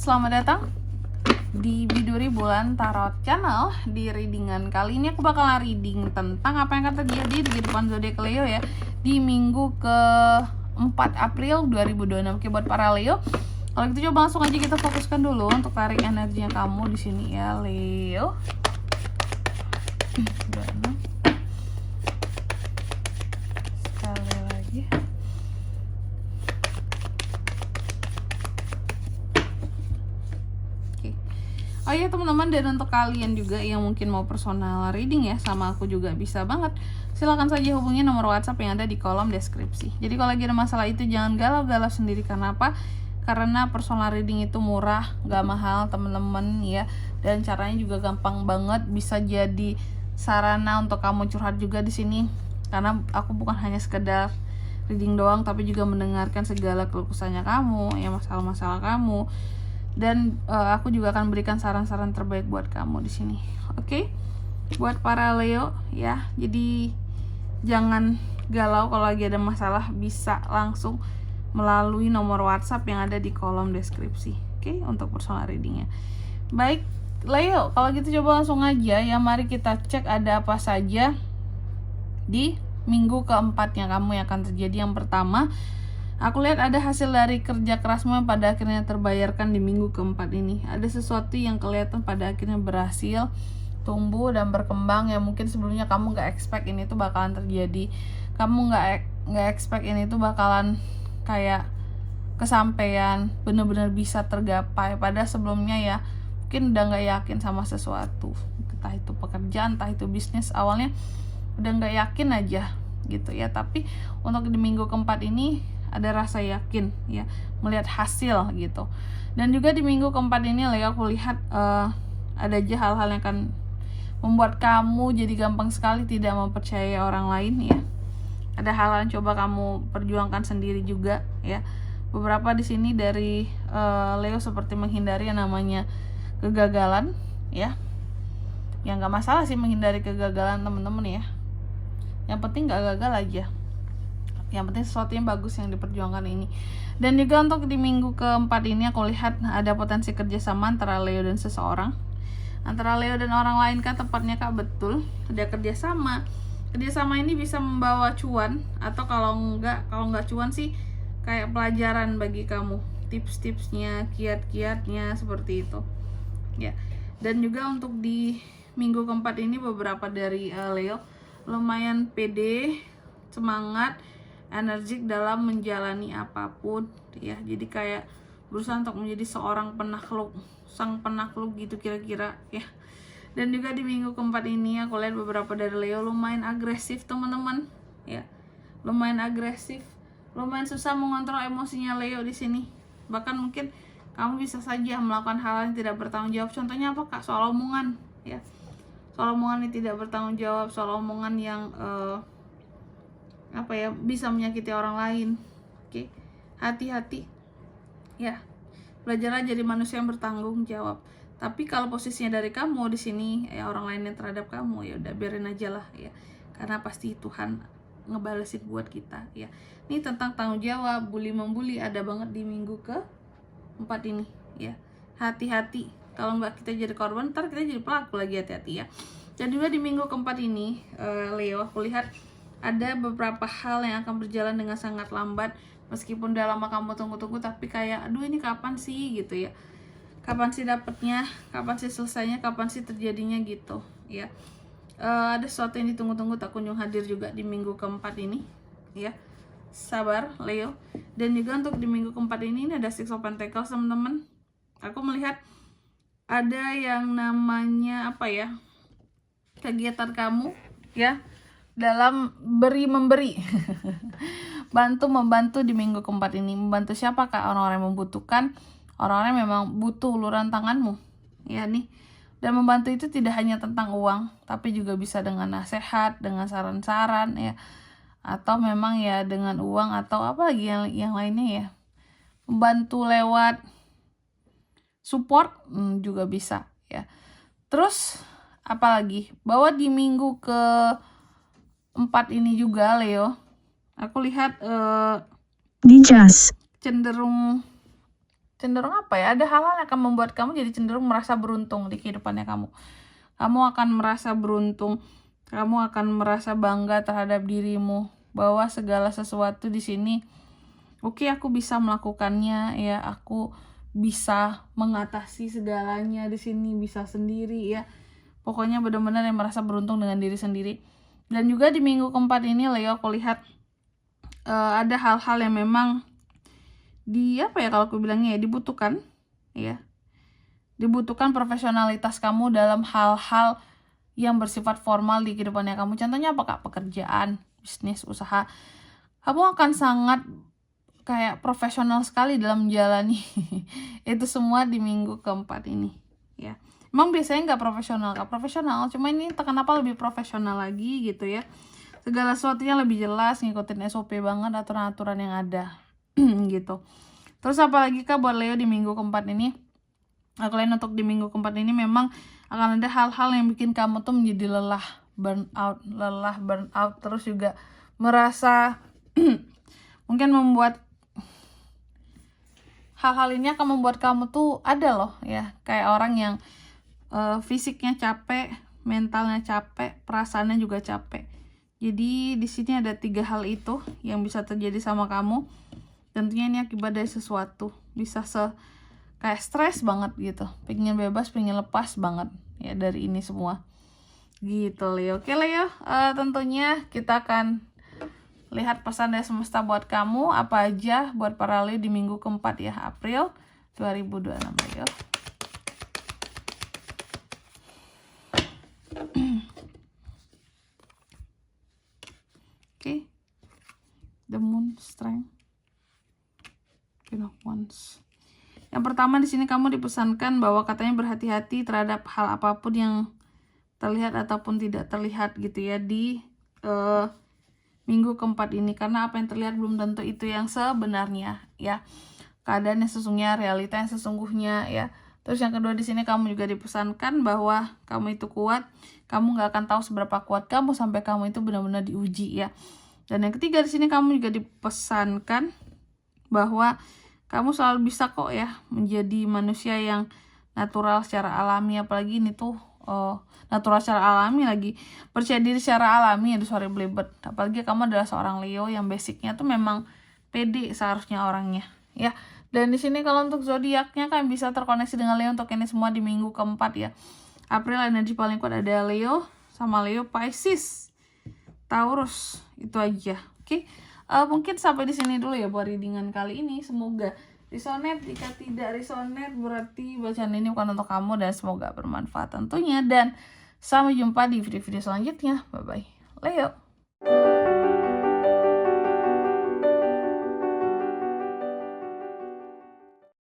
selamat datang di Biduri Bulan Tarot Channel. Di readingan kali ini aku bakalan reading tentang apa yang akan terjadi di kehidupan zodiak Leo ya di minggu ke 4 April 2026. Oke, buat para Leo, kalau gitu coba langsung aja kita fokuskan dulu untuk tarik energinya kamu di sini ya Leo. Sekali lagi. Oh iya teman-teman, dan untuk kalian juga yang mungkin mau personal reading ya sama aku juga bisa banget. Silahkan saja hubungi nomor WhatsApp yang ada di kolom deskripsi. Jadi kalau lagi ada masalah itu jangan galau-galau sendiri. Karena apa? Karena personal reading itu murah, gak mahal teman-teman ya. Dan caranya juga gampang banget, bisa jadi sarana untuk kamu curhat juga di sini. Karena aku bukan hanya sekedar reading doang, tapi juga mendengarkan segala keluh kesahnya kamu, ya masalah-masalah kamu. Dan aku juga akan berikan saran-saran terbaik buat kamu di sini. Oke? Buat para Leo ya. Jadi jangan galau kalau lagi ada masalah, bisa langsung melalui nomor WhatsApp yang ada di kolom deskripsi. Oke? Untuk personal readingnya. Baik, Leo, kalau gitu coba langsung aja ya. Mari kita cek ada apa saja di minggu keempatnya kamu yang akan terjadi. Yang pertama, aku lihat ada hasil dari kerja kerasmu yang pada akhirnya terbayarkan di minggu keempat ini. Ada sesuatu yang kelihatan pada akhirnya berhasil tumbuh dan berkembang yang mungkin sebelumnya kamu gak expect ini tuh bakalan terjadi. Kamu gak expect ini tuh bakalan kayak kesampaian, bener-bener bisa tergapai. Padahal sebelumnya ya mungkin udah gak yakin sama sesuatu, entah itu pekerjaan, entah itu bisnis, awalnya udah gak yakin aja gitu ya. Tapi untuk di minggu keempat ini ada rasa yakin ya, melihat hasil gitu. Dan juga di minggu keempat ini Leo, aku lihat ada aja hal-hal yang akan membuat kamu jadi gampang sekali tidak mempercayai orang lain ya. Ada hal-hal yang coba kamu perjuangkan sendiri juga ya. Beberapa di sini dari Leo seperti menghindari yang namanya kegagalan ya. Yang gak masalah sih menghindari kegagalan teman-teman ya. Yang penting gak gagal aja. Yang penting sesuatu yang bagus yang diperjuangkan ini. Dan juga untuk di minggu keempat ini aku lihat ada potensi kerjasama antara Leo dan seseorang, antara Leo dan orang lain kan tepatnya kak. Betul, ada kerjasama. Kerjasama ini bisa membawa cuan, atau kalau nggak cuan sih kayak pelajaran bagi kamu, tips-tipsnya, kiat-kiatnya seperti itu ya. Dan juga untuk di minggu keempat ini beberapa dari Leo lumayan pede, semangat, energik dalam menjalani apapun ya. Jadi kayak berusaha untuk menjadi seorang penakluk, sang penakluk gitu kira-kira ya. Dan juga di minggu keempat ini aku lihat beberapa dari Leo lumayan agresif teman-teman ya. Lumayan agresif, lumayan susah mengontrol emosinya Leo di sini. Bahkan mungkin kamu bisa saja melakukan hal yang tidak bertanggung jawab. Contohnya apa kak? Soal omongan ya. Soal omongan yang tidak bertanggung jawab, soal omongan yang bisa menyakiti orang lain. Oke, hati-hati ya, belajarlah jadi manusia yang bertanggung jawab. Tapi kalau posisinya dari kamu di sini ya, orang lain yang terhadap kamu, ya udah biarin aja lah ya, karena pasti Tuhan ngebalesin buat kita ya. Ini tentang tanggung jawab, bully membuli ada banget di minggu ke-4 ini ya. Hati-hati, kalau nggak kita jadi korban, ntar kita jadi pelaku lagi, hati-hati ya. Dan juga di minggu keempat ini Leo, aku lihat ada beberapa hal yang akan berjalan dengan sangat lambat. Meskipun udah lama kamu tunggu-tunggu, tapi kayak aduh ini kapan sih gitu ya. Kapan sih dapetnya, kapan sih selesainya, kapan sih terjadinya gitu ya. Ada sesuatu yang ditunggu-tunggu tak kunjung hadir juga di minggu keempat ini ya. Sabar Leo. Dan juga untuk di minggu keempat ini ada Six of Pentacles teman-teman. Aku melihat ada yang namanya kegiatan kamu ya dalam beri-memberi. Bantu-membantu di minggu keempat ini. Membantu siapa kak? Orang-orang yang membutuhkan, orang-orang yang memang butuh uluran tanganmu ya nih. Dan membantu itu tidak hanya tentang uang, tapi juga bisa dengan nasihat, dengan saran-saran ya, atau memang ya dengan uang, atau apa lagi yang lainnya ya. Membantu lewat support juga bisa ya. Terus apalagi bahwa di minggu ke-4 ini juga Leo, aku lihat cenderung cenderung apa ya? Ada hal-hal yang akan membuat kamu jadi cenderung merasa beruntung di kehidupannya kamu. Kamu akan merasa beruntung. Kamu akan merasa bangga terhadap dirimu bahwa segala sesuatu di sini, oke, aku bisa melakukannya ya, aku bisa mengatasi segalanya di sini, bisa sendiri ya. Pokoknya benar-benar yang merasa beruntung dengan diri sendiri. Dan juga di minggu keempat ini Leo, aku lihat ada hal-hal yang memang kalau aku bilangnya ya, dibutuhkan ya. Dibutuhkan profesionalitas kamu dalam hal-hal yang bersifat formal di kehidupannya kamu. Contohnya apa Kak? Pekerjaan, bisnis, usaha. Kamu akan sangat kayak profesional sekali dalam menjalani itu semua di minggu keempat ini ya. Emang biasanya nggak profesional, cuma ini kenapa lebih profesional lagi gitu ya. Segala sesuatunya lebih jelas, ngikutin SOP banget, aturan-aturan yang ada gitu. Terus apalagi Kak buat Leo di minggu keempat ini? Kalian untuk di minggu keempat ini memang akan ada hal-hal yang bikin kamu tuh menjadi lelah, burn out, terus juga merasa mungkin membuat hal-hal ini akan membuat kamu tuh ada loh ya, kayak orang yang fisiknya capek, mentalnya capek, perasaannya juga capek. Jadi di sini ada 3 hal itu yang bisa terjadi sama kamu. Tentunya ini akibat dari sesuatu, bisa kayak stres banget gitu, pengen bebas, pengen lepas banget ya dari ini semua gitu Leo. Oke Leo, tentunya kita akan lihat pesan dari semesta buat kamu apa aja buat para Leo di minggu keempat ya, April 2026 Leo. Oke. The Moon, Strength, Queen of Wands. Yang pertama di sini kamu dipesankan bahwa katanya berhati-hati terhadap hal apapun yang terlihat ataupun tidak terlihat gitu ya di minggu keempat ini, karena apa yang terlihat belum tentu itu yang sebenarnya ya, keadaan yang sesungguhnya, realita yang sesungguhnya ya. Terus yang kedua di sini kamu juga dipesankan bahwa kamu itu kuat, kamu nggak akan tahu seberapa kuat kamu sampai kamu itu benar-benar diuji ya. Dan yang ketiga di sini kamu juga dipesankan bahwa kamu selalu bisa kok ya menjadi manusia yang natural secara alami, apalagi ini tuh natural secara alami lagi, percaya diri secara alami ya, sorry belibet. Apalagi kamu adalah seorang Leo yang basicnya tuh memang pede seharusnya orangnya ya. Dan di sini kalau untuk zodiaknya kan bisa terkoneksi dengan Leo untuk ini semua di minggu keempat ya. April energi paling kuat ada Leo sama Leo, Pisces, Taurus, itu aja. Oke. Mungkin sampai di sini dulu ya buat readingan kali ini. Semoga resonate. Jika tidak resonate berarti bacaan ini bukan untuk kamu, dan semoga bermanfaat tentunya. Dan sampai jumpa di video-video selanjutnya. Bye bye Leo.